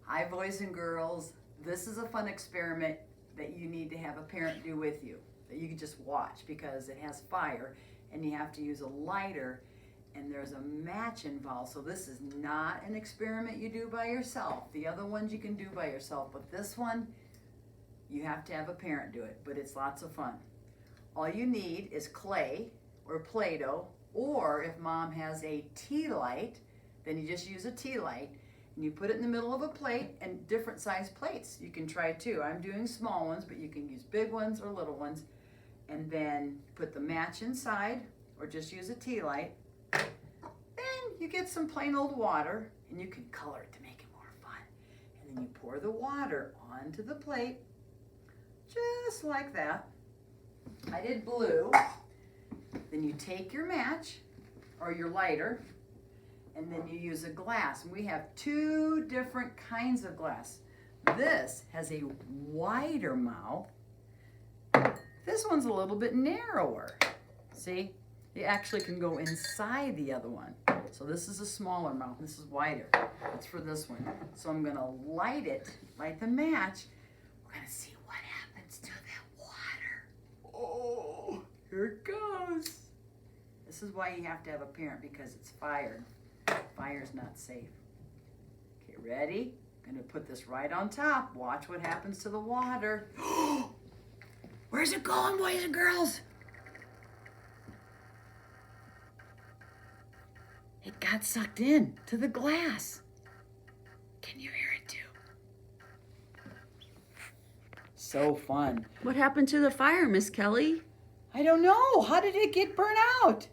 Hi, boys and girls. This is a fun experiment that you need to have a parent do with you, that you can just watch because it has fire and you have to use a lighter and there's a match involved. So this is not an experiment you do by yourself. The other ones you can do by yourself, but this one, you have to have a parent do it, but it's lots of fun. All you need is clay or Play-Doh, or if mom has a tea light, then you just use a tea light and you put it in the middle of a plate, and different size plates you can try too. I'm doing small ones, but you can use big ones or little ones, and then put the match inside or just use a tea light. Then you get some plain old water and you can color it to make it more fun. And then you pour the water onto the plate, just like that. I did blue. Then you take your match or your lighter, and then you use a glass. And we have two different kinds of glass. This has a wider mouth. This one's a little bit narrower. See? You actually can go inside the other one. So this is a smaller mouth. This is wider. That's for this one. So I'm gonna light the match. We're gonna see what happens to that water. Oh, here it goes. This is why you have to have a parent, because it's fired. Fire's not safe. Okay, ready? I'm gonna put this right on top. Watch what happens to the water. Where's it going, boys and girls? It got sucked in to the glass. Can you hear it too? So fun. What happened to the fire, Miss Kelly? I don't know. How did it get burnt out?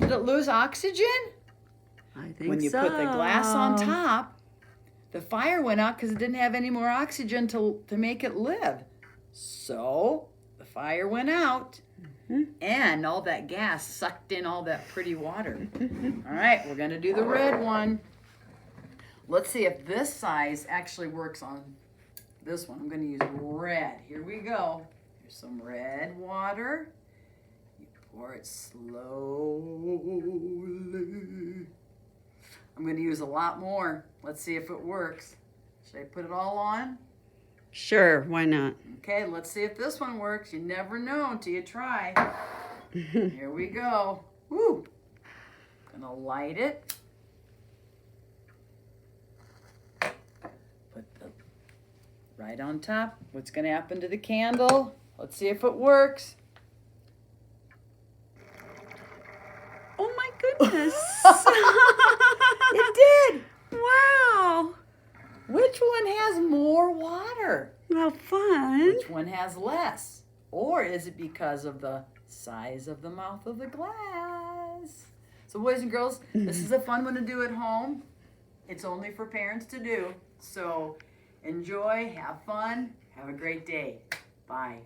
Did it lose oxygen? I think When you so. put the glass on top, the fire went out because it didn't have any more oxygen to make it live. So the fire went out, and all that gas sucked in all that pretty water. All right, we're going to do the red one. Let's see if this size actually works on this one. I'm going to use red. Here we go. Here's some red water. You pour it slowly. I'm going to use a lot more. Let's see if it works. Should I put it all on? Sure, why not? Okay, let's see if this one works. You never know until you try. Here we go. Woo! Gonna light it. Put the right on top. What's gonna happen to the candle? Let's see if it works. Oh my goodness. It did! Wow. Which one has more water? Well, fun. Which one has less? Or is it because of the size of the mouth of the glass? So boys and girls, this is a fun one to do at home. It's only for parents to do. So enjoy, have fun, have a great day. Bye.